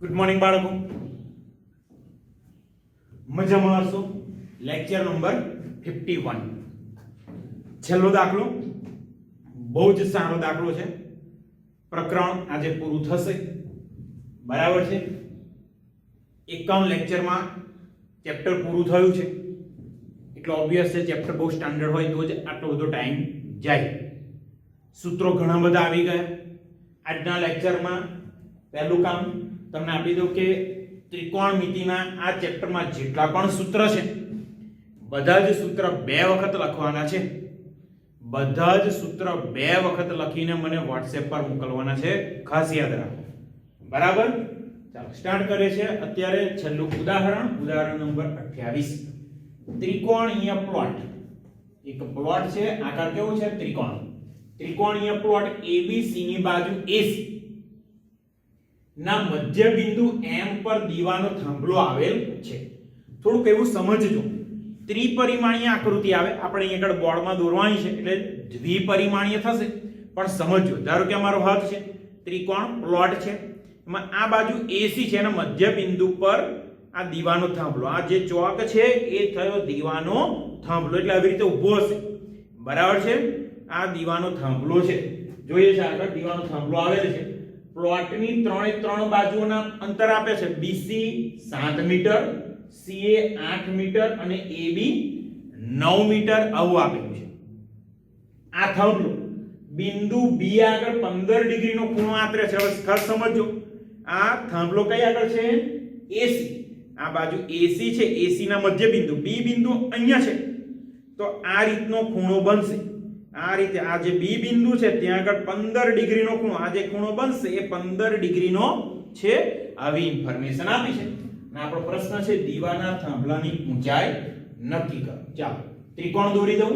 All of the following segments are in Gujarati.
ગુડ મોર્નિંગ બાળકો, મજામાં હશો? Lecture number 51. છેલ્લો દાખલો બહુ જ સારો દાખલો છે. પ્રકરણ આજે પૂરું થશે, બરાબર છે. 51 લેક્ચરમાં ચેપ્ટર પૂરું થયું છે એટલે ઓબ્વિયસ છે ચેપ્ટર બહુ સ્ટાન્ડર્ડ હોય તો જ આટલો બધો ટાઈમ જાય. સૂત્રો ઘણા બધા આવી ગયા. આજના લેક્ચરમાં પહેલું કામ તમને આપી દઉં કે ત્રિકોણમિતિના આ ચેપ્ટરમાં જેટલા પણ સૂત્ર છે બધા જ સૂત્ર 2 વખત લખવાના છે. બધા જ સૂત્ર 2 વખત લખીને મને WhatsApp પર મોકલવાના છે, ખાસ યાદ રાખો, બરાબર? ચાલો સ્ટાર્ટ કરીએ છીએ. અત્યારે છેલ્લું ઉદાહરણ નંબર 28. ત્રિકોણીય પ્લોટ. એક પ્લોટ છે, આકાર કેવો છે? ત્રિકોણ. ત્રિકોણીય પ્લોટ ABC ની બાજુ AC ના મધ્ય બિંદુ M પર દીવાનો થાંભલો આવેલ છે. થોડુંક એવું સમજજો. ત્રિપરિમાણીય આકૃતિ આવે, આપણે અહીં આગળ બોર્ડમાં દોરવાની છે એટલે દ્વિપરિમાણીય થશે, પણ સમજજો. ધારો કે અમારો હાથ છે, ત્રિકોણ પ્લોટ છે, એમાં આ બાજુ AC છે અને મધ્ય બિંદુ પર આ દીવાનો થાંભલો, આ જે ચોક છે એ થયો દીવાનો થાંભલો, એટલે આવી રીતે ઊભો હશે, બરાબર છે? આ દીવાનો થાંભલો છે, જોઈએ છે આગળ દીવાનો થાંભલો આવેલ છે. પ્લોટની 3 બાજુઓના અંતર આપે છે. BC 7 મીટર, CA 8 મીટર અને AB 9 મીટર આવું આપેલું છે. આ થાંભલો બિંદુ B આગળ 15 ડિગ્રીનો ખૂણો આંતરે છે. હવે ખાસ સમજો, આ થાંભલો કઈ આગળ છે? AC. આ બાજુ AC છે, AC ના મધ્ય બિંદુ B બિંદુ અહીંયા છે, તો આ રીતનો ખૂણો બનશે. આ રીતે આ જે B બિંદુ છે ત્યાં આગળ 15 ડિગ્રીનો ખૂણો, આ જે ખૂણો બનશે એ 15 ડિગ્રીનો છે. આવી ઇન્ફોર્મેશન આપી છે અને આપણો પ્રશ્ન છે દીવાના થાંભલાની ઊંચાઈ નક્કી કરો. ચાલો ત્રિકોણ દોરી દઉં.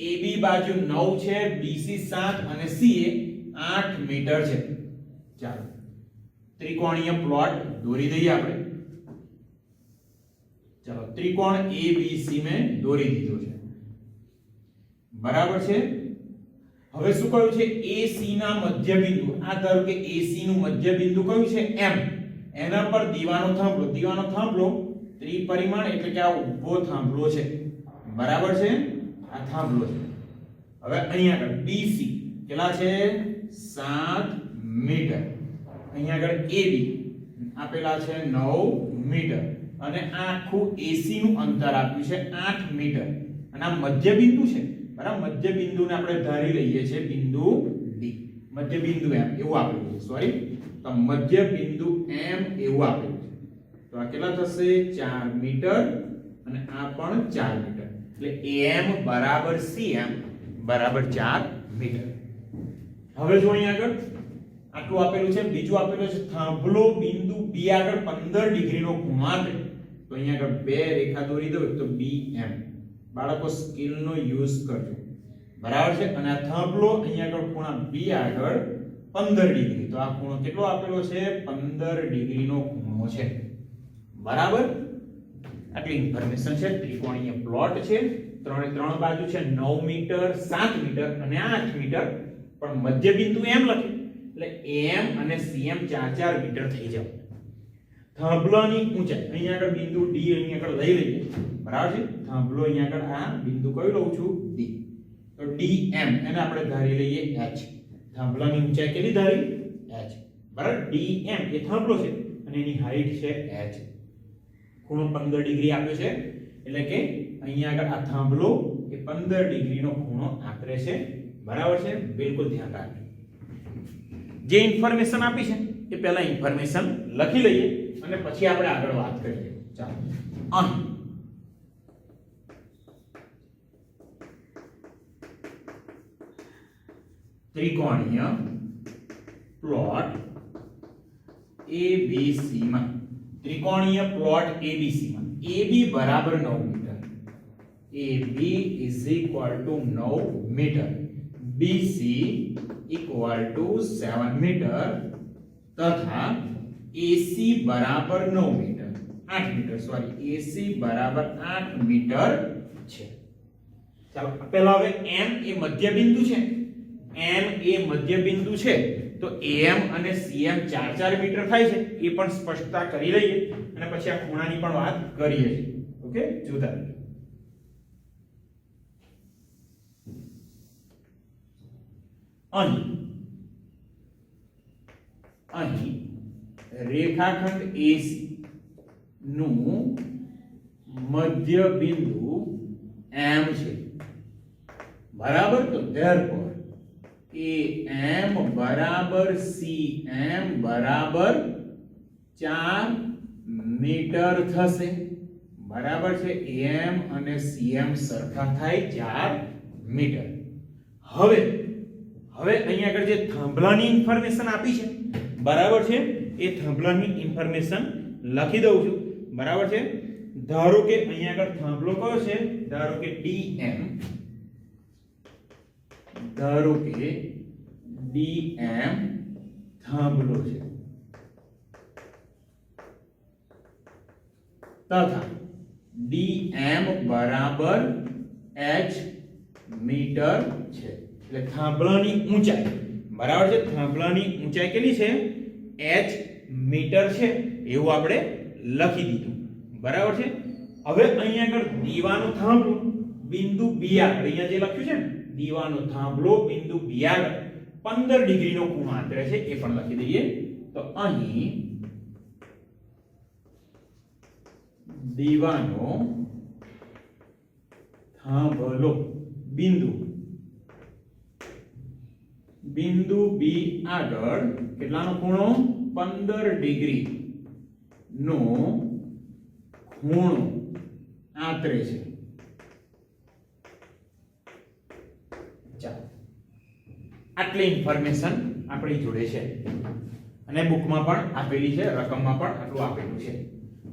AB બાજુ 9 છે, BC 7 અને CA 8 મીટર છે. ચાલો ત્રિકોણીય પ્લોટ દોરી દઈએ આપણે. ચાલો ત્રિકોણ ABC મેં દોરી દીધો છે, બરાબર છે. હવે શું કહ્યું છે? AC ના મધ્ય બિંદુ, આ ધારો કે AC નું મધ્ય બિંદુ કયું છે? M. એના પર દીવાનો થાંભલો. દીવાનો થાંભલો ત્રિપરિમાણ એટલે કે આ ઊભો થાંભલો છે, બરાબર છે? આ થાંભલો છે. હવે અહીંયા આગળ BC કેટલા છે? 7 મીટર. અહીંયા આગળ AB આપેલા છે 9 મીટર અને આખું AC નું અંતર આપ્યું છે 8 મીટર અને આ મધ્ય બિંદુ છે, બરાબર? મધ્ય બિંદુને આપણે ધારી લઈએ છીએ બિંદુ D. મધ્ય બિંદુ M એવું આપેલું છે, સોરી, તો મધ્ય બિંદુ M એવું આપેલું છે. તો આ કેટલા થશે? 4 મીટર અને આ પણ 4 મીટર, એટલે AM બરાબર CM બરાબર 4 મીટર. હવે જો અહીં આગળ આટલું આપેલું છે. બીજું આપેલું છે થાંભલો બિંદુ B આગળ 15 ડિગ્રીનો ખૂણો આપે, તો અહીં આગળ બે રેખા દોરી દઉં તો BM. બાળકો સ્કેલનો યુઝ કરજો, બરાબર છે? અને આ થાંભલો અહીંયા આગળ ખૂણા B આગળ 15 ડિગ્રી, તો આ ખૂણો કેટલો આપેલો છે? 15 ડિગ્રીનો ખૂણો છે, બરાબર? આટલી ઇન્ફોર્મેશન છે. ત્રિકોણીય પ્લોટ છે, 3 બાજુ છે, 9 મીટર, 7 મીટર અને 8 મીટર, પણ મધ્ય બિંદુ M લખે એટલે AM અને CM 4 મીટર થઈ જાય. થાંભલાની ઊંચાઈ અહીંયા આગળ બિંદુ D અહીંયા આગળ લઈ લઈએ, બરાબર છે? થાંભલો અહીંયા આગળ આ બિંદુ કયું લઉં છું? D. તો DM એને આપણે ધારી લઈએ H. થાંભલાની ઊંચાઈ કેટલી ધારી? H, બરાબર? DM એ થાંભલો છે અને એની હાઈટ છે H. ખૂણો 15 ડિગ્રી આપ્યો છે એટલે કે અહીંયા આગળ આ થાંભલો એ 15 ડિગ્રીનો ખૂણો આંતરે છે, બરાબર છે? બિલકુલ ધ્યાન રાખજો. જે ઇન્ફોર્મેશન આપી છે એ પહેલા ઇન્ફોર્મેશન લખી લઈએ અને પછી આપણે આગળ વાત કરીએ. ચાલો અહીં ત્રિકોણીય પ્લોટ ABC માં, ત્રિકોણીય પ્લોટ ABC માં AB બરાબર 9 metre, AB is equal to 9 metre, BC equal to 7 metre તથા AC બરાબર 9 મીટર, 8 મીટર, સોરી, AC બરાબર 8 મીટર છે. ચાલો પહેલા હવે M એ મધ્ય બિંદુ છે, M એ મધ્ય બિંદુ છે તો AM અને CM 4 મીટર થાય છે એ પણ સ્પષ્ટતા કરી લઈએ અને પછી આ ખૂણાની પણ વાત કરીએ છીએ. ઓકે, જોતા રહેજો. અહીં રેખાખંડ AC નું મધ્ય બિંદુ M છે, બરાબર. તો therefore AM બરાબર CM બરાબર 4 મીટર થશે, બરાબર છે. AM અને CM સરખા થાય 4 મીટર. હવે અહીંયા આગળ જે થાંભલાની ઇન્ફોર્મેશન આપી છે, બરાબર છે, એ થાંભલાની ઇન્ફોર્મેશન લખી દઉં છું, બરાબર છે. ધારો કે અહીંયા આગળ થાંભલો કયો છે, ધારો કે DM, ધારો કે DM થાંભલો છે તથા DM બરાબર h મીટર છે. એટલે થાંભલાની ઊંચાઈ, બરાબર છે, થાંભલાની ઊંચાઈ કેટલી છે, h મીટર છે, એવું આપણે લખી દીધું, બરાબર છે. હવે અહીંયા આગળ દીવાનો થાંભલો બિંદુ B આગળ, અહીંયા જે લખ્યું છે ને, દીવાનો થાંભલો બિંદુ B આગળ 15 ડિગ્રીનો ખૂણો આંતરે છે, એ પણ લખી દઈએ. તો અહીં દીવાનો થાંભલો બિંદુ B આગળ કેટલાનો ખૂણો, 15 ડિગ્રી નો ખૂણો આંતરે છે. ચાલો, આટલી ઇન્ફોર્મેશન આપણી જોડે છે અને બુકમાં પણ આપેલી છે, રકમમાં પણ આટલું આપેલું છે.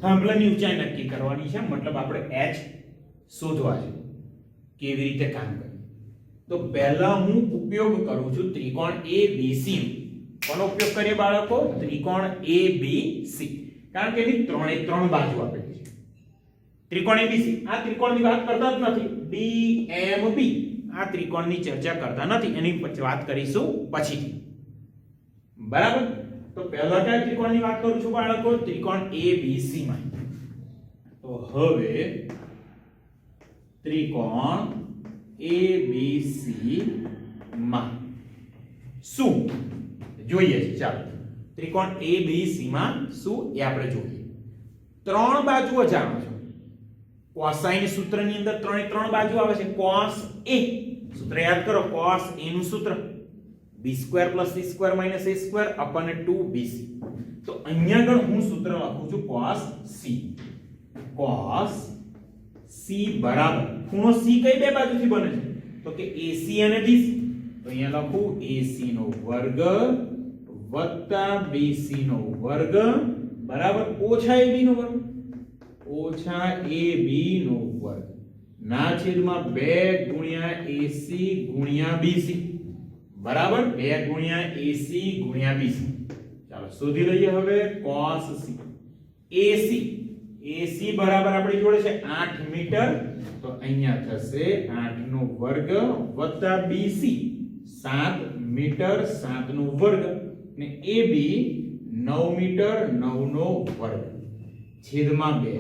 થાંભલાની ઊંચાઈ નક્કી કરવાની છે, મતલબ આપણે h શોધવા છે. કેવી રીતે કામ કરે, તો પહેલા હું ઉપયોગ કરું છું ત્રિકોણ ABC. કોનો ઉપયોગ કરીએ બાળકો, ત્રિકોણ ABC, કારણ કે એની ત્રણ બાજુ આપેલી છે. ત્રિકોણ ABC, આ ત્રિકોણની વાત કરતા જ નથી. DMB, આ ત્રિકોણની ચર્ચા કરતા નથી, એની વાત કરીશું પછીથી, બરાબર. તો પહેલા કયા ત્રિકોણની વાત કરું છું બાળકો, ત્રિકોણ ABC માં. તો હવે ત્રિકોણ ABC માં શું જોઈએ છે, ચાલો ત્રિકોણ ABC માં શું એ આપણે જોઈએ. ત્રણ બાજુઓ જાણો છો, કોસાઇન સૂત્રની અંદર ત્રણ બાજુ આવે છે. cos A સૂત્ર યાદ કરો, cos A નું સૂત્ર b² + c² - a² upon 2bc. તો અહીંયા આગળ હું સૂત્ર લખું છું cos C બરાબર ખૂણો C કઈ બે બાજુથી બને છે, તો કે AC અને BC. તો અહીંયા લખું AC નો વર્ગ વત્તા BC નો વર્ગ બરાબર ઓછા AB નો વર્ગ, ઓછા AB નો વર્ગ ના છેદમાં 2 ગુણ્યા AC ગુણ્યા BC, બરાબર 2 ગુણ્યા AC ગુણ્યા BC. ચાલો શોધી લઈએ હવે cos C. AC બરાબર આપણી જોડે છે 8 મીટર, તો અહીંયા થશે 8 નો વર્ગ વત્તા BC 7 મીટર 7 નો વર્ગ ને AB 9 મીટર 9 નો વર્ગ છેદમાં 2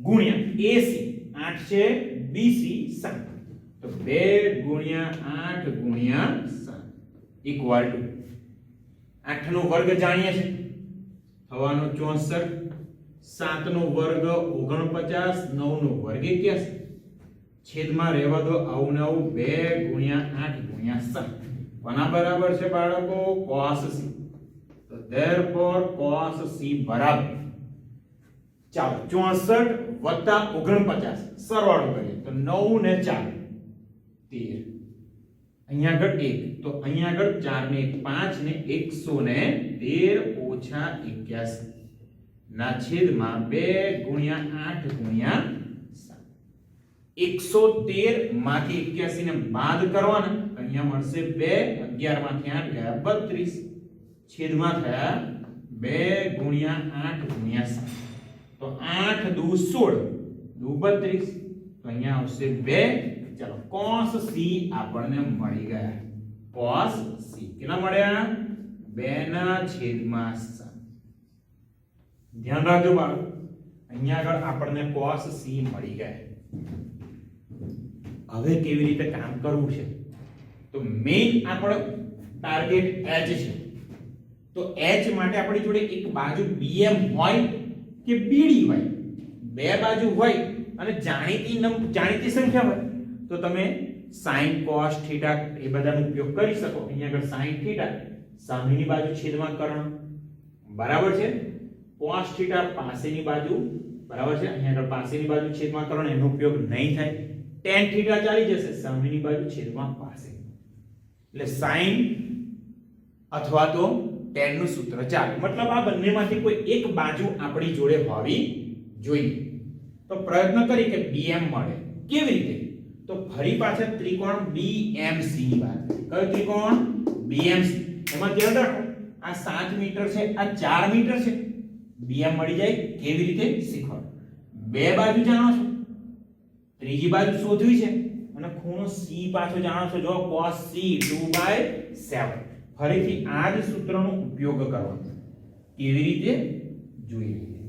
ગુણ્યા AC 8 છે, BC 7, તો 2 ગુણ્યા 8 ગુણ્યા 7 ઇક્વલ ટુ 8 નો વર્ગ જાણીએ છે, થવાનો 64, 7 નો વર્ગ 49, 9 નો વર્ગ 81, છેદમાં રહેવા દો આવું ને આવું 2 ગુણ્યા 8 ગુણ્યા 7. કોના બરાબર છે બાળકો, cos C. તો therefore cos C બરાબર, ચાલો 64 વત્તા 49 સરવાળો કરીએ તો 9 ને 4 13, અહીંયા આગળ 1, તો અહીંયા આગળ 4 ને 1 5 ને 113 ઓછા 81 ના છેદમાં 2 ગુણ્યા 8 ગુણ્યા 113 માંથી 81 ને બાદ કરવાના, અહીંયા મળશે 2, 11 માંથી 8 ગયા 32, છેદમાં થયા 2 ગુણ્યા 8 ગુણ્યા 7, તો 8 દુ 16 દુ 32, તો અહીંયા આવશે 2. ચાલો cos C આપણને મળી ગયા, cos C કેટલા મળ્યા 2/7 ધ્યાન રાખજો બાળકો અહીંયા આગળ આપણને cos c મળી ગયા હવે કેવી રીતે કામ કરવું છે તો મેઈન આપણો ટાર્ગેટ h છે તો h માટે આપણી જોડે એક બાજુ bm હોય કે bd હોય બે બાજુ હોય અને જાણીતી સંખ્યા હોય તો તમે sin cos થીટા એ બધાનો ઉપયોગ કરી શકો અહીંયા આગળ sin થીટા સામેની બાજુ છેદમાં કર્ણ બરાબર છે cos થીટા પાસેની બાજુ બરાબર છે અહીંયા આગળ પાસેની બાજુ છેદમાં કર્ણ એનો ઉપયોગ નહીં થાય tan થીટા ચાલી જશે સામેની બાજુ છેદમાં પાસે એટલે sin અથવા તો tan નું સૂત્ર ચાલે મતલબ આ બંનેમાંથી કોઈ એક બાજુ આપણી જોડે હોવી જોઈએ તો પ્રયત્ન કરી કે bm મળે કેવી રીતે તો ફરી પાછા ત્રિકોણ BMC ની વાત કયો ત્રિકોણ BMC એમાં ધ્યાન રાખો આ 7 મીટર છે આ 4 મીટર છે bm મળી જાય કેવી રીતે શીખવાડો બે બાજુ જાણો છો ત્રીજી બાજુ શોધવી છે અને ખૂણો c પાછો જાણો છો જો cos c 2/7 ફરીથી આ જ સૂત્રનો ઉપયોગ કરવાનો કેવી રીતે જોઈ લઈએ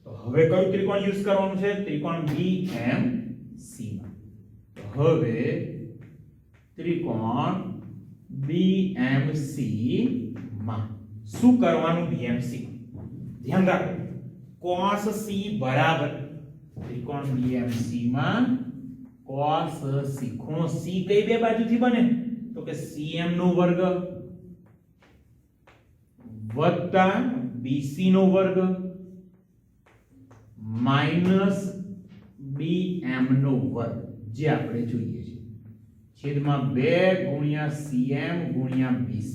તો હવે કયું ત્રિકોણ યુઝ કરવાનું છે ત્રિકોણ BMC માં તો હવે ત્રિકોણ BMC માં શું કરવાનું BMC ધ્યાન રાખો cos c બરાબર ત્રિકોણ BMC માં cos c ખૂણો c કઈ બે બાજુથી બને તો કે cm નો વર્ગ વત્તા bc નો વર્ગ માઈનસ bm નો વર્ગ જે આપણે જોઈએ છે છેદમાં 2 ગુણ્યા cm ગુણ્યા bc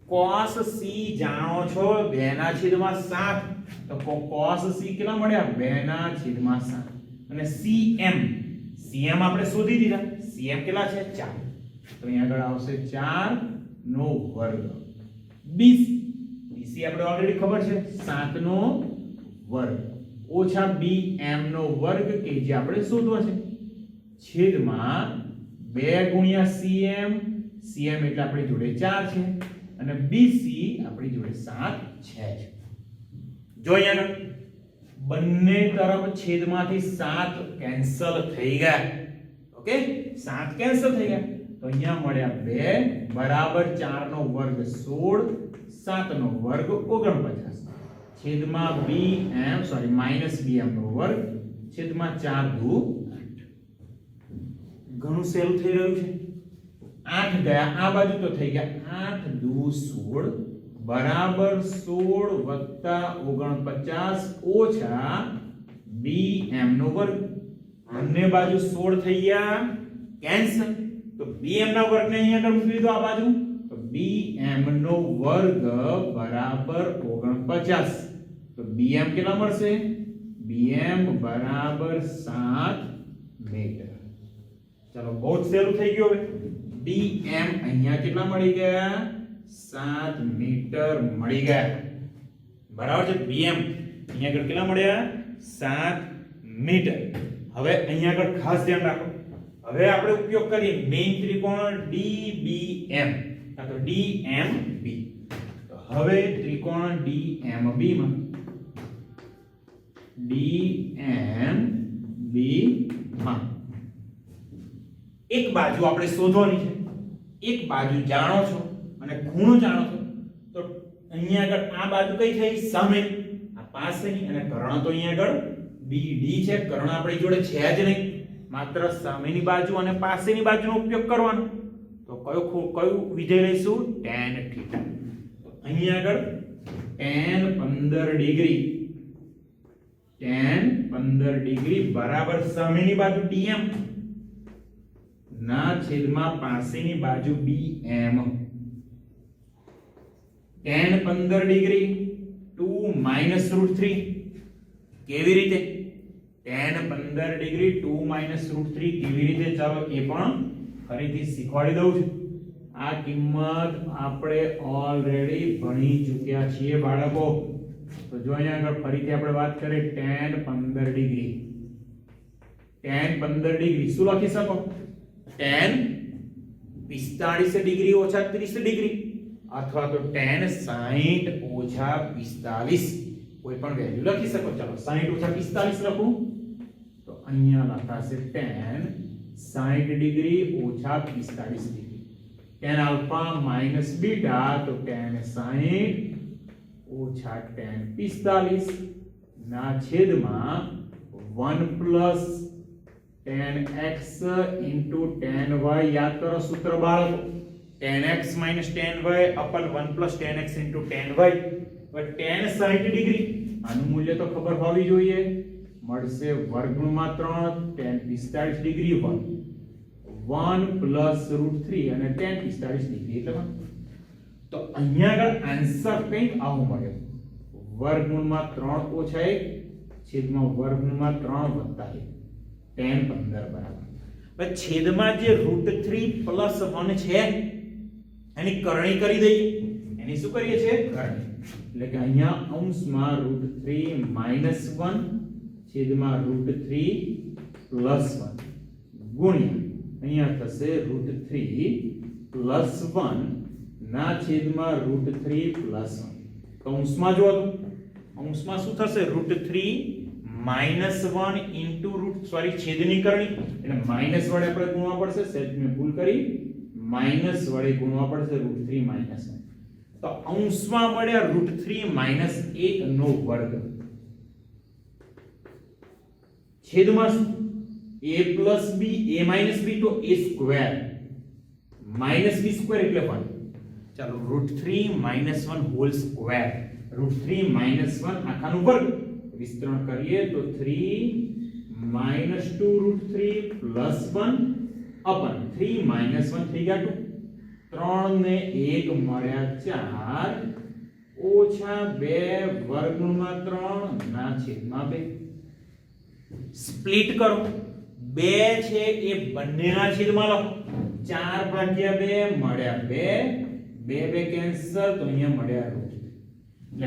cos c જાણો છો 2 ના છેદમાં 7 તો cos c કેટલા મળ્યા 2 ના છેદમાં 7 અને cm આપણે શોધી દીધા cm કેટલા છે 4 તો અહીંયા આગળ આવશે 4 નો વર્ગ bc આપણે ઓલરેડી ખબર છે 7 નો વર્ગ ઓછા bm નો વર્ગ કે જે આપણે શોધવો છે છેદમાં 2 ગુણ્યા cm એટલે આપણી જોડે 4 છે અને bc આપણી જોડે 7 છે જો અહીંયા બંને તરફ છેદમાંથી 7 કેન્સલ થઈ ગયા ઓકે 7 કેન્સલ થઈ ગયા તો અહીંયા મળ્યા 2 બરાબર 4 નો વર્ગ 16 7 નો વર્ગ 49 છેદમાં માઈનસ bm નો વર્ગ છેદમાં 4 દુ 8 ઘણું સહેલું થઈ રહ્યું છે 8 ગયા આ બાજુ તો થઈ ગયા 8 દુ 16 બરાબર 16 વત્તા 49 ઓછા bm નો વર્ગ બંને બાજુ 16 થઈ ગયા કેન્સલ તો bm ના વર્ગને અહીંયા આગળ મૂકી દીધો આ બાજુ તો bm નો વર્ગ બરાબર 49 તો bm કેટલા મળશે bm બરાબર 7 મીટર ચલો બહુ સહેલું થઈ ગયું હવે bm અહીંયા કેટલા મળી ગયા 7 મીટર મળી ગયા બરાબર છે bm અહીંયા આગળ કેટલા મળ્યા 7 મીટર હવે અહીંયા આગળ ખાસ ધ્યાન રાખો હવે આપણે ઉપયોગ કરીએ મેઈન ત્રિકોણ DBM તો DMB તો હવે ત્રિકોણ DMB માં એક બાજુ આપણે શોધવાની છે એક બાજુ જાણો છો અને ખૂણો જાણો છો તો અહીંયા આગળ આ બાજુ કઈ થઈ સામે આ પાસેની અને કર્ણ તો અહીંયા આગળ BD છે કર્ણ આપણી જોડે છે જ નહીં માત્ર સામેની બાજુ અને પાસેની બાજુનો ઉપયોગ કરવાનો તો કયું વિધેય લઈશું tan થીટા તો અહીંયા આગળ tan 15 ડિગ્રી બરાબર સામેની બાજુ dm ના છેદમાં પાસેની બાજુ bm tan 15 ડિગ્રી 2 માઈનસ √3 કેવી રીતે tan 15 ડિગ્રી 2 માઈનસ √3 કેવી રીતે ચાલો એ પણ ફરીથી શીખવાડી દઉં છું આ કિંમત આપણે ઓલરેડી ભણી ચૂક્યા છીએ બાળકો તો જો અહીંયા આગળ ફરીથી આપણે વાત કરીએ tan 15 ડિગ્રી શું લખી શકો tan 45 ડિગ્રી ઓછા 30 ડિગ્રી અથવા તો tan 60 ઓછા 45 કોઈ પણ વેલ્યુ લખી શકો. ચાલો 60 ઓછા 45 લખું તો અહીંયા લખાશે tan 60 ડિગ્રી ઓછા 45 degree. tan alpha minus beta તો tan 60 ઓછા tan 45 ના છેદમાં 1 plus tan x into tan y. યાદ કરો સૂત્ર બાળકો, tan x minus tan y upon 1 plus tan x into tan y. હવે tan 60 ડિગ્રી આનું મૂલ્ય તો ખબર હોવી જોઈએ, મળશે વર્ગમૂળમાં 3 tan 45 ડિગ્રી 1 પ્લસ √3 અને tan 45 ડિગ્રી એટલે તો અહીંયા આગળ આન્સર કંઈક આવો મળ્યો, વર્ગમૂળમાં 3 ઓછા 1 છેદમાં વર્ગમૂળમાં 3 વત્તા 1 tan 15 બરાબર. હવે છેદમાં જે √3 પ્લસ 1 છે એની કરણી કરી દઈએ. એની શું કરીએ છે? કરણી. એટલે કે અહીંયા અંશમાં √3 માઈનસ 1 છેદમાં √3 પ્લસ 1 ગુણ્યા અહીંયા થશે √3 પ્લસ 1 ના છેદમાં √3 પ્લસ 1. કૌંસમાં જો અંશમાં શું થશે? √3 માઈનસ 1 ઇન્ટુ છેદની કરણી એટલે માઈનસ વડે આપણે ગુણવા પડશે. સેજ મેં ભૂલ કરી, માઈનસ વડે ગુણવા પડશે √3 માઈનસ 1. તો અંશમાં મળ્યા √3 માઈનસ 1 નો વર્ગ છેદમાં a plus b a minus b તો a square minus b square એટલે 1. ચાલો √3 માઈનસ 1 હોલ સ્ક્વેર, √3 માઈનસ 1 આખાનો વર્ગ વિસ્તરણ કરીએ તો 3 માઈનસ 2 √3 પ્લસ 1 અપન 3 માઈનસ 1 થઈ ગયા 2. 3 ને 1 મળ્યા 4 ઓછા 2 વર્ગમૂળમાં 3 ના છેદમાં 2. સ્પ્લિટ કરો, 2 છે એ બંનેના છેદમાં લખો. 4 ભાગ્યા 2 મળ્યા 2, 2 કેન્સલ તો અહીંયા મળ્યા √.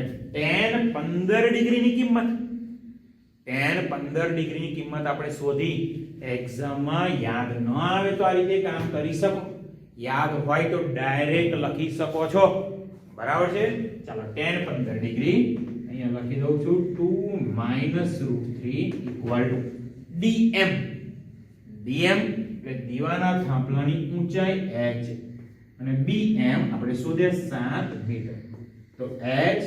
એટલે tan 15 ડિગ્રીની કિંમત, tan 15 ડિગ્રીની કિંમત આપણે શોધી. એક્ઝામમાં યાદ ન આવે તો આ રીતે કામ કરી શકો, યાદ હોય તો ડાયરેક્ટ લખી શકો છો. બરાબર છે? ચાલો tan 15 ડિગ્રી અહીંયા લખી દઉં છું 2 minus √3 equal to dm. dm એટલે દીવાના થાંભલાની ઊંચાઈ h અને bm આપણે શોધ્યા 7 મીટર. તો h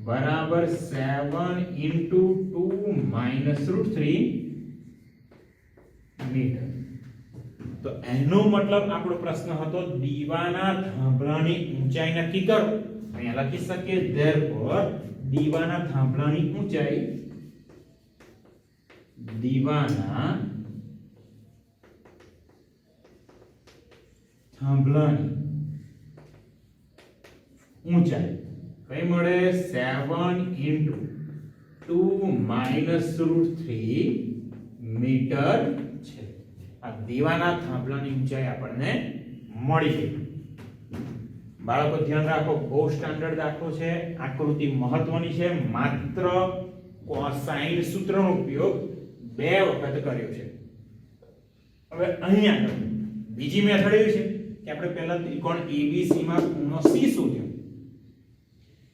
બરાબર 7 into 2 minus √3 મીટર. તો એનો મતલબ આપણો પ્રશ્ન હતો દીવાના થાંભલાની ઊંચાઈ નક્કી કરો. અહીંયા લખી શકીએ therefore દીવાના થાંભલાની ઊંચાઈ, દીવાના થાંભલાની ઊંચાઈ કઈ મળે? 7 into 2 minus √3 મીટર છે. આ દીવાના થાંભલાની ઊંચાઈ આપણને મળી ગઈ. બાળકો ધ્યાન રાખો, બહુ સ્ટાન્ડર્ડ દાખલો છે, આકૃતિ મહત્વની છે. માત્ર કોસાઇન સૂત્રનો ઉપયોગ 2 વખત કર્યો છે. હવે અહીંયા બીજી મેથડ એવી છે કે આપણે પહેલા ત્રિકોણ ABC માં ખૂણો C શોધ્યો,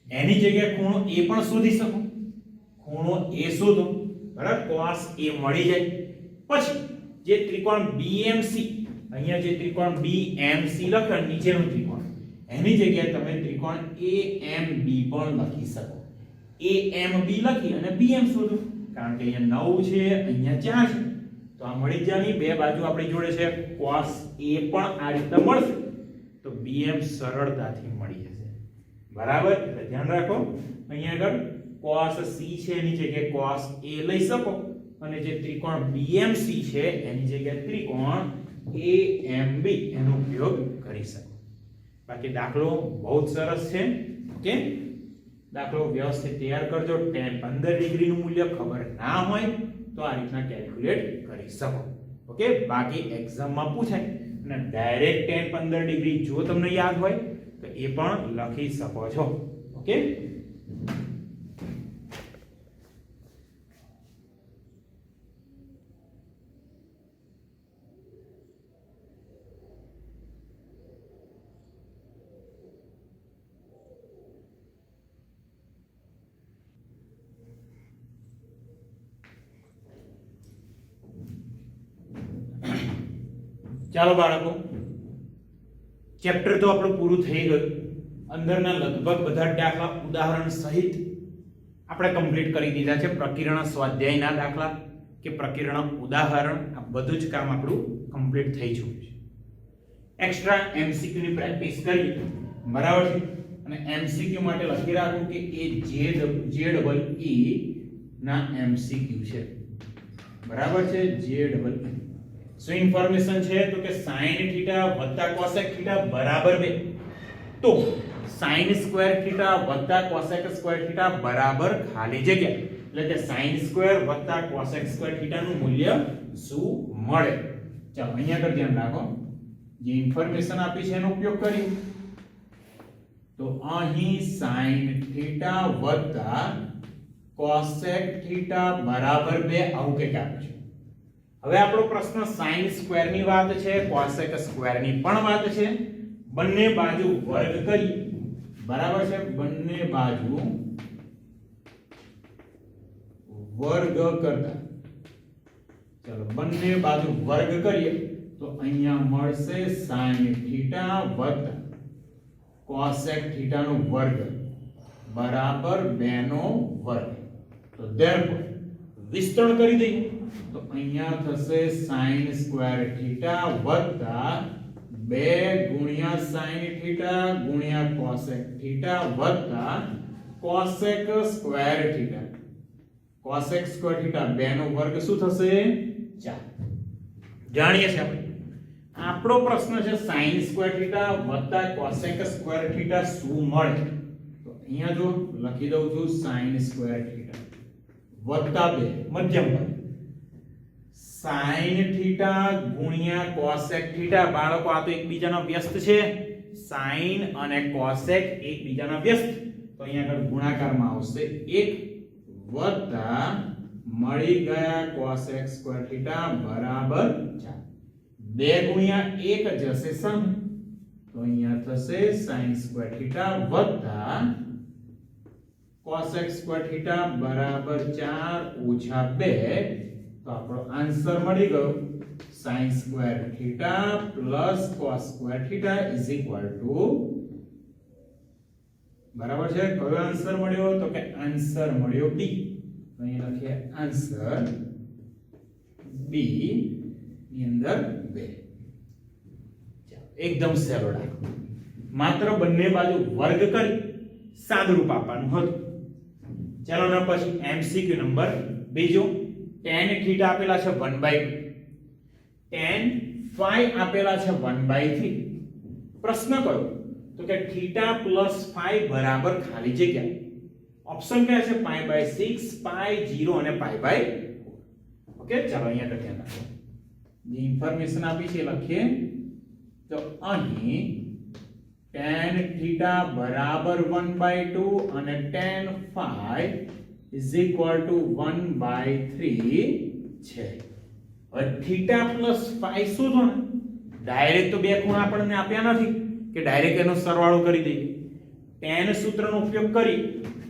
એની જગ્યાએ ખૂણો A પણ શોધી શકો. ખૂણો A શોધો, બરાબર, cos A મળી જાય. પછી જે ત્રિકોણ BMC, અહીંયા જે ત્રિકોણ BMC લખ્યો નીચેનો ત્રિકોણ, એની જગ્યાએ તમે ત્રિકોણ AMB પણ લખી શકો. AMB લખી અને BM શોધો, કારણ કે અહીંયા 9 છે, અહીંયા 4 છે, તો આ મળી જવાની. બે બાજુ આપણી જોડે છે, cos A પણ આ રીતે મળશે, તો BM સરળતાથી મળી જશે. બરાબર? એટલે ધ્યાન રાખો, અહીંયા આગળ cos C છે એની જગ્યાએ cos A લઈ શકો અને જે ત્રિકોણ BMC છે એની જગ્યાએ ત્રિકોણ AMB એનો ઉપયોગ કરી શકો. બાકી દાખલો બહુ જ સરસ છે. ઓકે, દાખલો વ્યવસ્થિત તૈયાર કરજો. tan 15 ડિગ્રીનું મૂલ્ય ખબર ના હોય તો આ રીતના કેલ્ક્યુલેટ કરી શકો. ઓકે, બાકી એક્ઝામમાં પૂછાય અને ડાયરેક્ટ tan 15 ડિગ્રી જો તમને યાદ હોય તો એ પણ લખી શકો છો. ઓકે, ચાલો બાળકો, ચેપ્ટર તો આપણું પૂરું થઈ ગયું. અંદરના લગભગ બધા દાખલા ઉદાહરણ સહિત આપણે કમ્પ્લીટ કરી દીધા છે. પ્રકિરણ સ્વાધ્યાયના દાખલા કે પ્રકિરણ ઉદાહરણ, આ બધું જ કામ આપણું કમ્પ્લીટ થઈ ચૂક્યું છે. એક્સ્ટ્રા એમસીક્યુ ની પ્રેક્ટિસ કરી, બરાબર છે. અને એમસીક્યુ માટે લખી રાખું કે એ જે ડબલ ઈ ના એમસીક્યુ છે, બરાબર છે. જે ડબલ ઈ શું ઇન્ફોર્મેશન છે તો કે sin થીટા વત્તા cosec થીટા બરાબર 2. તો sin સ્ક્વેર થીટા વત્તા cosec સ્ક્વેર થીટા બરાબર ખાલી જગ્યા, એટલે કે sin સ્ક્વેર વત્તા cosec સ્ક્વેર થીટા નું મૂલ્ય શું મળે. ચાલો અહીંયા આગળ ધ્યાન રાખો, જે ઇન્ફોર્મેશન આપી છે એનો ઉપયોગ કરી. તો અહીં sin થીટા વત્તા cosec થીટા બરાબર 2 આવું કંઈક આપ્યું છે. હવે આપણો પ્રશ્ન sin સ્ક્વેર ની વાત છે, cosec સ્ક્વેર ની પણ વાત છે. બંને બાજુ વર્ગ કરી, બરાબર છે. બંને બાજુ વર્ગ કરતા, ચલો બંને બાજુ વર્ગ કરીએ તો અહીંયા મળશે sin થીટા વત્તા cosec થીટા નો વર્ગ બરાબર 2 નો વર્ગ. તો therefore વિસ્તરણ કરી દઈએ તો અહીંયા થશે sin સ્ક્વેર થીટા વત્તા 2 ગુણ્યા sin થીટા ગુણ્યા cosec થીટા વત્તા cosec square theta. cosec square theta 2 નો વર્ગ શું થશે? 4. જાણીએ છીએ આપણે, આપણો પ્રશ્ન છે sin સ્ક્વેર થીટા વત્તા cosec સ્ક્વેર થીટા શું મળે. તો અહીંયા જો લખી દઉં છું sin સ્ક્વેર થીટા વત્તા 2 મધ્યમ પદ sin થીટા ગુણ્યા cosec થીટા. બાળકો આ તો એકબીજાના વ્યસ્ત છે, sin અને cosec એકબીજાના વ્યસ્ત, તો અહીંયા આગળ ગુણાકારમાં આવશે 1 વત્તા મળી ગયા cosec સ્ક્વેર થીટા બરાબર 4. 2 ગુણ્યા 1 જશે સમ, તો અહીંયા થશે sin સ્ક્વેર થીટા વત્તા cosec સ્ક્વેર થીટા બરાબર 4 ઓછા 2. તો આપણો આન્સર મળી ગયો sin square theta plus cos square theta is equal to, બરાબર છે. કયો આન્સર મળ્યો તો કે આન્સર મળ્યો B. તો અહીં લખીએ આન્સર B ની અંદર 2. એકદમ સહેલો દાખલો, માત્ર બંને બાજુ વર્ગ કરી સાદુરૂપ આપવાનું હતું. ચાલો ના પછી MCQ નંબર બીજો, tan થીટા આપેલા છે 1/2, tan phi આપેલા છે 1/3. પ્રશ્ન કયો તો કે થીટા પ્લસ phi બરાબર ખાલી જગ્યા. ઓપ્શન કયા છે? π/6, π0 અને π/4. ઓકે, ચાલો અહીંયા ધ્યાન રાખો, જે ઇન્ફોર્મેશન આપી છે લખીએ. તો અહીં tan થીટા બરાબર 1/2 અને tan phi is equal to 1/3 છે. હવે થીટા પ્લસ phi શોધો ને. ડાયરેક્ટ તો બે ખૂણા આપણને આપ્યા નથી કે ડાયરેક્ટ એનો સરવાળો કરી દઈએ. tan સૂત્રનો ઉપયોગ કરી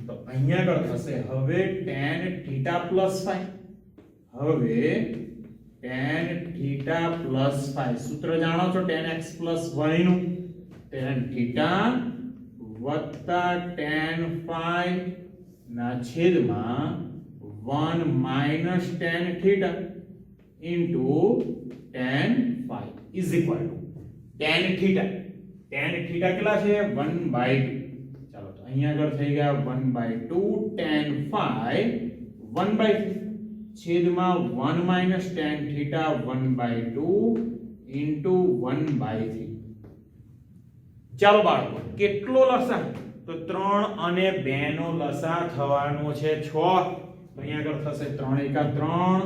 તો અહીંયા આગળ થશે હવે tan થીટા પ્લસ phi. હવે tan થીટા પ્લસ phi સૂત્ર જાણો છો, tan x પ્લસ y નું. tan થીટા વત્તા tan phi ના છેદમાં 1 minus tan theta into tan phi is equal to tan theta. tan theta કેટલા છે? 1/2. ચાલો તો અહીંયા આગળ થઈ ગયા 1/2 tan phi 1/3 છેદમાં 1 માઈનસ tan થીટા 1/2 ઇન્ટુ 1/3. ચાલો બાળકો, કેટલો લસા? તો 3 અને 2 નો લસા થવાનો છે 6. તો અહીંયા આગળ થશે 3 એકા 3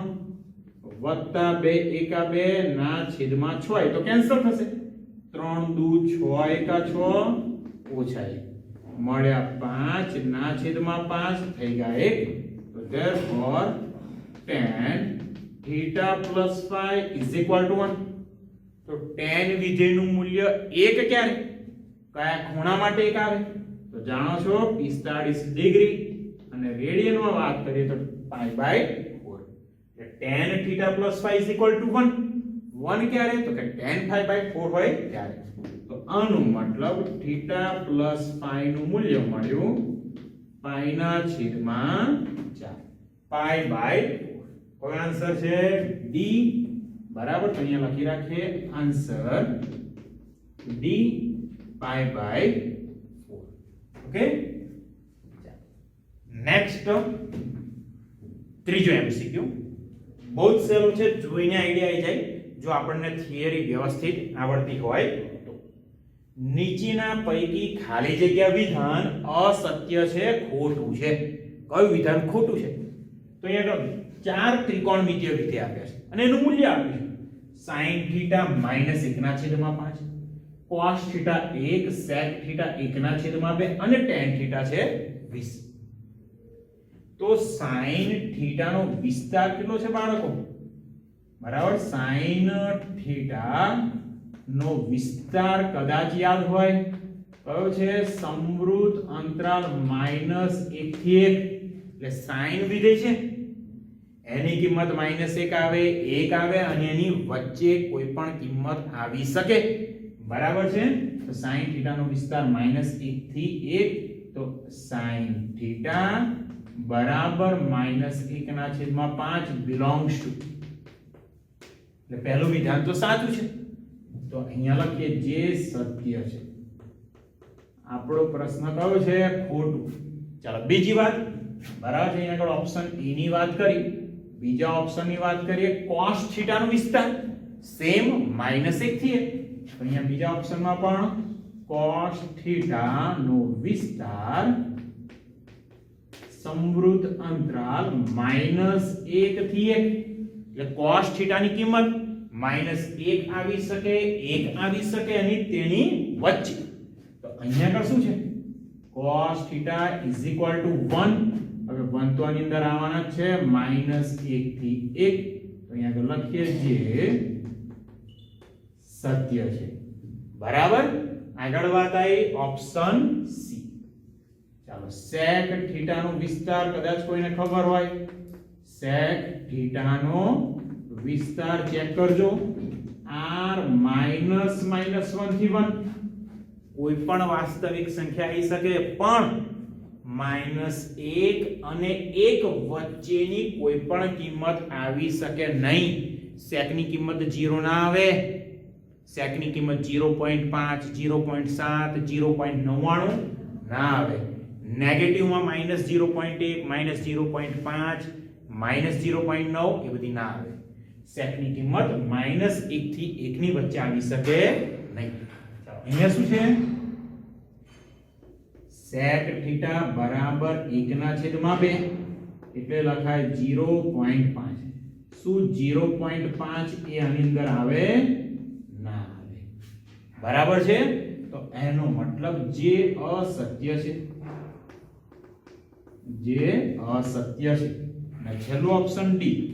વત્તા 2 એકા 2 ના છેદમાં 6. તો કેન્સલ થશે. 3 દુ 6 એકા 6 ઓછા 1 મળ્યા 5 ના છેદમાં 5 થઈ ગયા 1. તો therefore tan theta plus phi is equal to 1. તો tan વિધેયનું મૂલ્ય 1 ક્યારે, કયા ખૂણા માટે 1 આવે? તો જાણો છો 45 ડિગ્રી, અને રેડિયનમાં વાત કરીએ તો π/4. tan theta plus phi is equal to 1. 1 ક્યારે તો કે tan phi by 4 હોય ત્યારે તો આનું મતલબ થીટા પ્લસ પાઈ નું મૂલ્ય મળ્યું પાઈ ના છેદમાં 4 પાઈ બાય 4 કોઈ આન્સર છે ડી બરાબર તો અહીંયા લખી રાખીએ answer D pi by 4 okay next ત્રીજો એમસીક્યુ બહુ જ સહેલું છે જોઈને આઈડિયા આવી જાય જો આપણને થિયરી વ્યવસ્થિત આવડતી હોય તો નીચેના પૈકી ખાલી જગ્યા વિધાન અસત્ય છે ખોટું છે કયું વિધાન ખોટું છે તો અહીંયા ચાર ત્રિકોણમિતિય વિધેય આપ્યા છે અને એનું મૂલ્ય આપ્યું છે sin θ -1/5 cos θ 1 sec θ 1/2 અને tan θ છે 20 તો sin θ નો વિસ્તાર કેટલો છે બાળકો બરાબર sin θ નો વિસ્તાર કદાચ યાદ હોય કયો છે સમવૃત્ત અંતરાલ -1 થી 1 એટલે sin વિધેય છે એની કિંમત -1 આવે 1 આવે અને એની વચ્ચે કોઈ પણ કિંમત આવી શકે બરાબર છે તો sin θ નો વિસ્તાર -1 થી 1 તો sin θ બરાબર -1/5 belongs to એટલે પહેલું વિધાન તો સાચું છે તો અહીંયા લખીએ જે સત્ય છે આપણો પ્રશ્ન કયો છે ખોટું ચાલો બીજી વાત બરાબર છે અહીંયા આગળ ઓપ્શન એ ની વાત કરી બીજા ઓપ્શન ની વાત કરીએ cos θ નો વિસ્તાર સેમ -1 થી 1 તો અહીંયા બીજા ઓપ્શનમાં પણ cos θ નો વિસ્તાર સમવૃત્ત અંતરાલ -1 થી 1 એટલે cos θ ની કિંમત -1 આવી શકે 1 આવી શકે અને તેની વચ્ચે તો અહીંયા આગળ શું છે cos θ 1 હવે 1 તો આની અંદર આવવાના છે -1 થી 1 તો અહીંયા આગળ લખીએ જે સત્ય છે બરાબર આગળ વાત આવી ઓપ્શન સી ચાલો sec θ નો વિસ્તાર કદાચ કોઈને ખબર હોય sec θ નો વિસ્તાર ચેક કરજો r -1 થી 1 કોઈ પણ વાસ્તવિક સંખ્યા આવી શકે પણ -1 અને 1 વચ્ચેની કોઈ પણ કિંમત આવી શકે નહીં sec ની કિંમત 0 ના આવે sec ની કિંમત 0.5 0.7 0.99 ના આવે નેગેટિવ માં -0.1 -0.5 -0.9 એ બધી ના આવે sec ની કિંમત -1 થી 1 ની વચ્ચે આવી શકે નહીં ચાલો અહીંયા શું છે sec θ બરાબર 1/2 એટલે લખાય 0.5 શું 0.5 એ આની અંદર આવે ના આવે બરાબર છે તો એનો મતલબ જે અસત્ય છે અને છેલ્લું ઓપ્શન ડી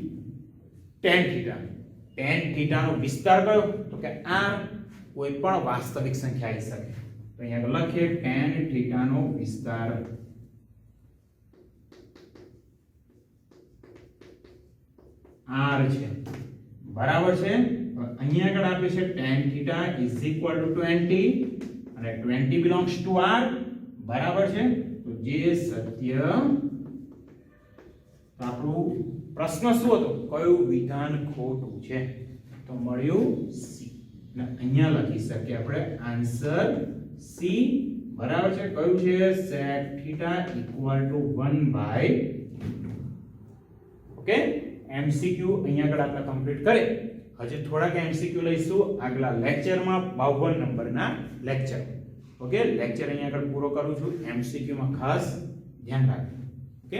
tan θ નો વિસ્તાર કયો તો કે આ કોઈ પણ વાસ્તવિક સંખ્યા આવી શકે તો અહીંયા લખીએ tan θ નો વિસ્તાર r છે બરાબર છે અહીંયા આગળ આપે છે tan θ = 20 અને 20 belongs to r બરાબર છે તો જે સત્ય આપણું પ્રશ્ન શું હતો કયું વિધાન ખોટું છે તો મળ્યું સી એટલે અહીંયા લખી શકીએ આપણે આન્સર સી બરાબર છે કયું છે sec θ = 1/2 ઓકે એમસીક્યુ અહીંયા આગળ આપણે કમ્પ્લીટ કરે હજી થોડાક એમસીક્યુ લઈશું આગલા લેક્ચરમાં 52 નંબરના લેક્ચર ઓકે લેક્ચર અહીંયા આગળ પૂરો કરું છું એમસીક્યુ માં ખાસ ધ્યાન રાખજો ઓકે